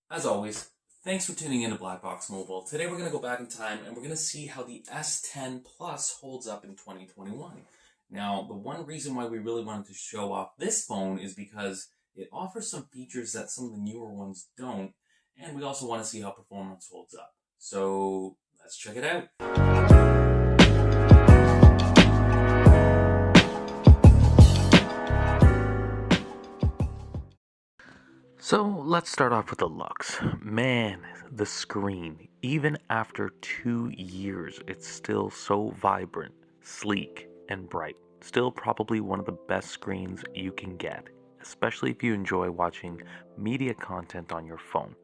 As always, thanks for tuning in to BlackBox Mobile. Today we're going to go back in time and we're going to see how the S10 Plus holds up in 2021. Now, the one reason why we really wanted to show off this phone is because it offers some features that some of the newer ones don't, and we also want to see how performance holds up. So, let's check it out. So let's start off with the looks. Man, the screen, even after 2 years, it's still so vibrant, sleek, and bright. Still probably one of the best screens you can get, especially if you enjoy watching media content on your phone.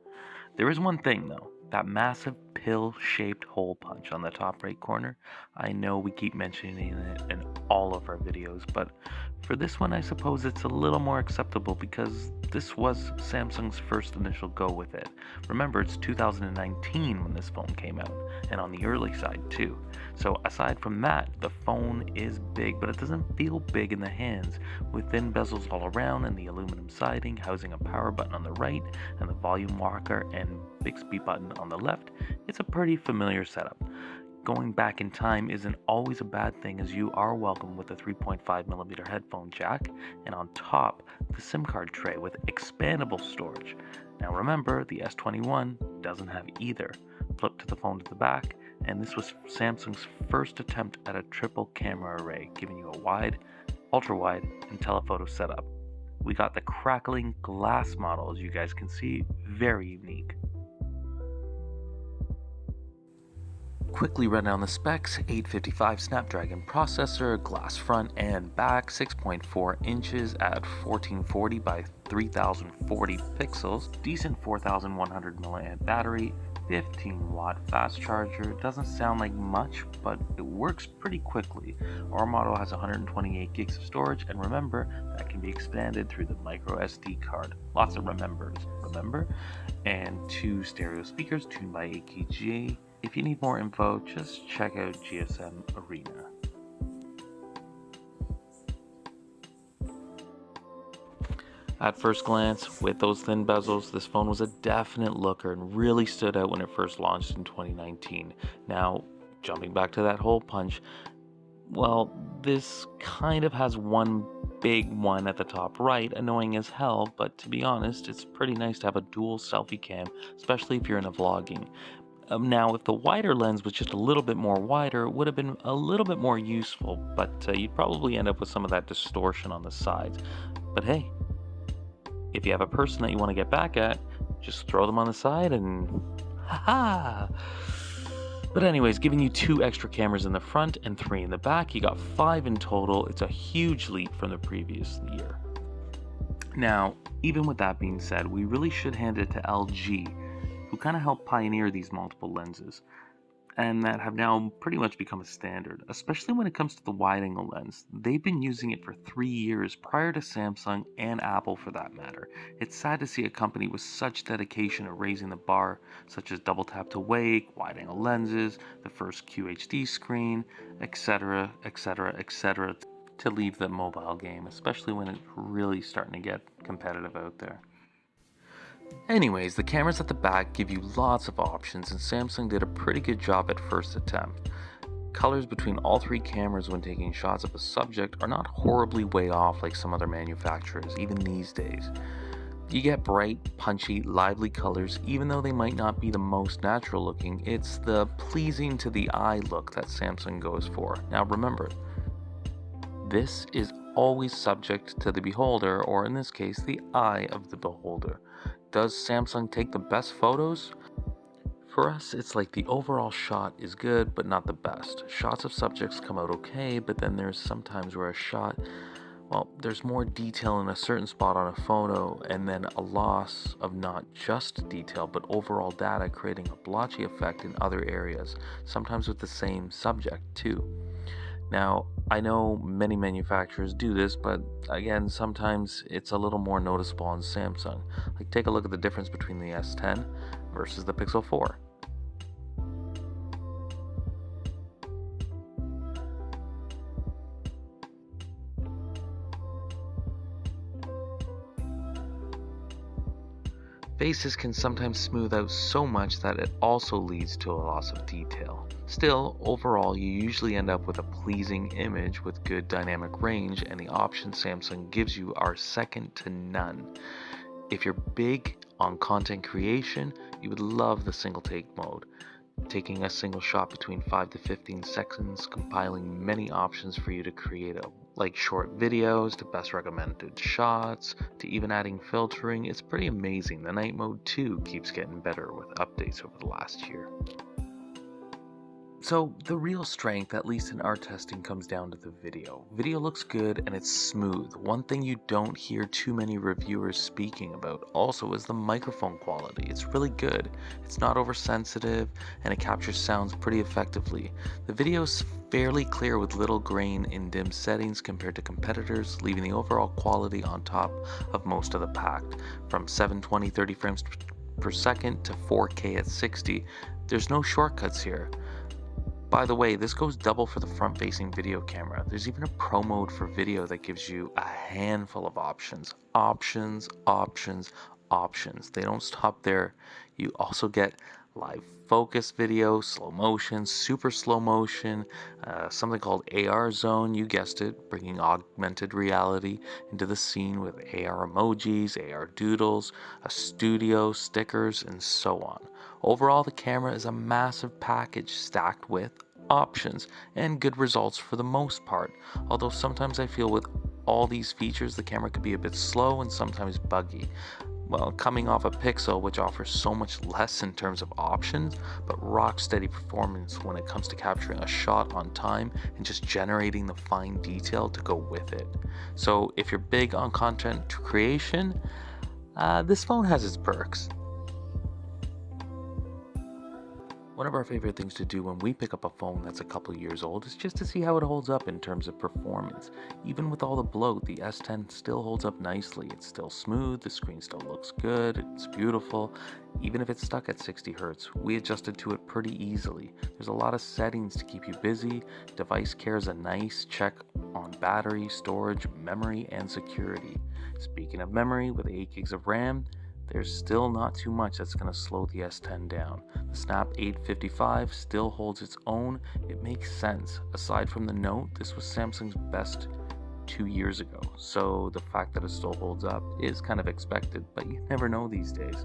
There is one thing though, that massive pill-shaped hole punch on the top right corner. I know we keep mentioning it in all of our videos, but for this one I suppose it's a little more acceptable because this was Samsung's first initial go with it. Remember, it's 2019 when this phone came out, and on the early side too. So aside from that, the phone is big, but it doesn't feel big in the hands, with thin bezels all around and the aluminum siding housing a power button on the right and the volume rocker and Bixby button on the left. It's a pretty familiar setup. Going back in time isn't always a bad thing, as you are welcome with a 3.5mm headphone jack, and on top, the SIM card tray with expandable storage. Now remember, the S21 doesn't have either. Flip to the phone to the back, and this was Samsung's first attempt at a triple camera array, giving you a wide, ultra wide, and telephoto setup. We got the crackling glass model, as you guys can see, very unique. Quickly run down the specs: 855 Snapdragon processor, glass front and back, 6.4 inches at 1440 by 3040 pixels, decent 4100 milliamp battery, 15 watt fast charger. Doesn't sound like much, but it works pretty quickly. Our model has 128 gigs of storage, and remember, that can be expanded through the micro SD card. Lots of remember? And 2 stereo speakers tuned by AKG. If you need more info, just check out GSM Arena. At first glance, with those thin bezels, this phone was a definite looker and really stood out when it first launched in 2019. Now, jumping back to that hole punch, well, this kind of has one big one at the top right, annoying as hell, but to be honest, it's pretty nice to have a dual selfie cam, especially if you're into vlogging. Now, if the wider lens was just a little bit more wider, it would have been a little bit more useful, but you'd probably end up with some of that distortion on the sides. But hey, if you have a person that you want to get back at, just throw them on the side and haha! But anyways, giving you 2 extra cameras in the front and 3 in the back, you got 5 in total. It's a huge leap from the previous year. Now, even with that being said, we really should hand it to LG, who kind of helped pioneer these multiple lenses, and that have now pretty much become a standard, especially when it comes to the wide angle lens. They've been using it for 3 years prior to Samsung and Apple for that matter. It's sad to see a company with such dedication at raising the bar, such as double tap to wake, wide angle lenses, the first QHD screen, etc., etc., etc., to leave the mobile game, especially when it's really starting to get competitive out there. Anyways, the cameras at the back give you lots of options, and Samsung did a pretty good job at first attempt. Colors between all 3 cameras when taking shots of a subject are not horribly way off like some other manufacturers, even these days. You get bright, punchy, lively colors, even though they might not be the most natural looking. It's the pleasing to the eye look that Samsung goes for. Now remember, this is always subject to the beholder, or in this case, the eye of the beholder. Does Samsung take the best photos? For us, it's like the overall shot is good, but not the best. Shots of subjects come out okay, but then there's sometimes where a shot, well, there's more detail in a certain spot on a photo, and then a loss of not just detail, but overall data, creating a blotchy effect in other areas, sometimes with the same subject too. Now, I know many manufacturers do this, but again, sometimes it's a little more noticeable on Samsung. Like, take a look at the difference between the S10 versus the Pixel 4. faces can sometimes smooth out so much that it also leads to a loss of detail. Still, overall, you usually end up with a pleasing image with good dynamic range, and the options Samsung gives you are second to none. If you're big on content creation, you would love the single take mode. Taking a single shot between 5 to 15 seconds, compiling many options for you to create like short videos to best recommended shots to even adding filtering. It's pretty amazing. The night mode too keeps getting better with updates over the last year. So the real strength, at least in our testing, comes down to the video. Video looks good and it's smooth. One thing you don't hear too many reviewers speaking about also is the microphone quality. It's really good. It's not oversensitive and it captures sounds pretty effectively. The video is fairly clear with little grain in dim settings compared to competitors, leaving the overall quality on top of most of the pack. From 720 30 frames per second to 4K at 60, there's no shortcuts here. By the way, this goes double for the front-facing video camera. There's even a pro mode for video that gives you a handful of options. Options, options, options. They don't stop there. You also get live focus video, slow motion, super slow motion, something called AR zone, you guessed it, bringing augmented reality into the scene with AR emojis, AR doodles, a studio, stickers, and so on. Overall, the camera is a massive package stacked with options and good results for the most part, although sometimes I feel with all these features the camera could be a bit slow and sometimes buggy. Well, coming off a Pixel which offers so much less in terms of options, but rock steady performance when it comes to capturing a shot on time and just generating the fine detail to go with it. So if you're big on content creation, this phone has its perks. One of our favorite things to do when we pick up a phone that's a couple years old is just to see how it holds up in terms of performance. Even with all the bloat, the S10 still holds up nicely. It's still smooth, the screen still looks good, it's beautiful. Even if it's stuck at 60 Hz, we adjusted to it pretty easily. There's a lot of settings to keep you busy. Device care is a nice check on battery, storage, memory, and security. Speaking of memory, with 8 gigs of RAM, there's still not too much that's going to slow the S10 down. The Snap 855 still holds its own. It makes sense. Aside from the Note, this was Samsung's best 2 years ago. So the fact that it still holds up is kind of expected, but you never know these days.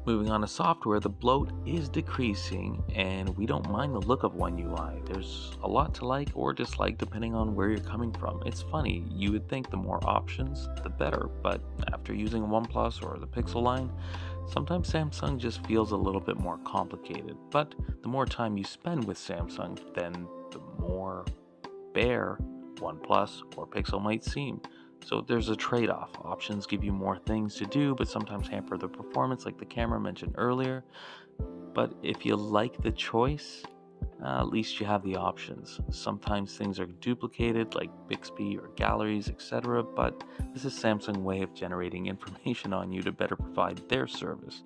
Moving on to software, the bloat is decreasing and we don't mind the look of One UI. There's a lot to like or dislike depending on where you're coming from. It's funny, you would think the more options, the better, but after using OnePlus or the Pixel line, sometimes Samsung just feels a little bit more complicated. But the more time you spend with Samsung, then the more bare OnePlus or Pixel might seem. So there's a trade-off. Options give you more things to do, but sometimes hamper the performance like the camera mentioned earlier. But if you like the choice, at least you have the options. Sometimes things are duplicated like Bixby or galleries, etc. But this is Samsung's way of generating information on you to better provide their service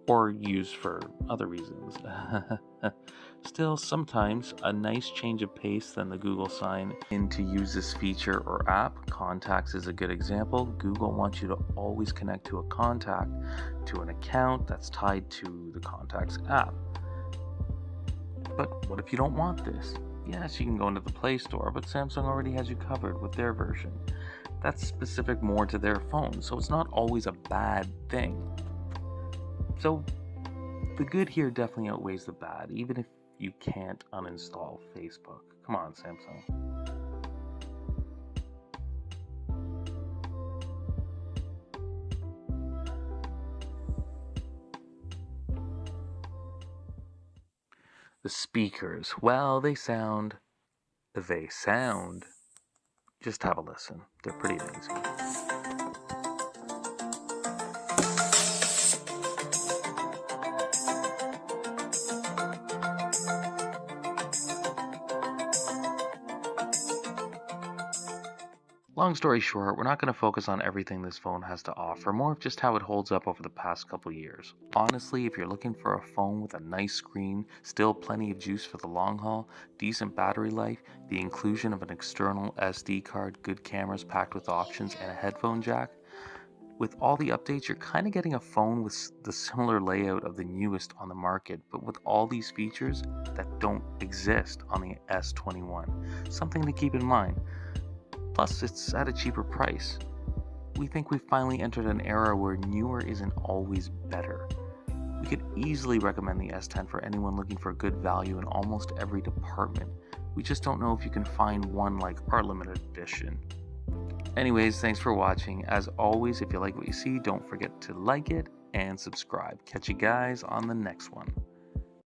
or use for other reasons. Still, sometimes a nice change of pace than the Google sign in to use this feature or app. Contacts is a good example. Google wants you to always connect to a contact to an account that's tied to the Contacts app. But what if you don't want this? Yes, you can go into the Play Store, but Samsung already has you covered with their version. That's specific more to their phone, so it's not always a bad thing. So the good here definitely outweighs the bad, even if you can't uninstall Facebook. Come on, Samsung. The speakers, well, they sound. Just have a listen. They're pretty amazing. Long story short, we're not going to focus on everything this phone has to offer, more of just how it holds up over the past couple years. Honestly, if you're looking for a phone with a nice screen, still plenty of juice for the long haul, decent battery life, the inclusion of an external SD card, good cameras packed with options, and a headphone jack, With all the updates, you're kind of getting a phone with the similar layout of the newest on the market, but with all these features that don't exist on the S21. Something to keep in mind. Plus, it's at a cheaper price. We think we've finally entered an era where newer isn't always better. We could easily recommend the S10 for anyone looking for good value in almost every department. We just don't know if you can find one like our limited edition. Anyways, thanks for watching. As always, if you like what you see, don't forget to like it and subscribe. Catch you guys on the next one.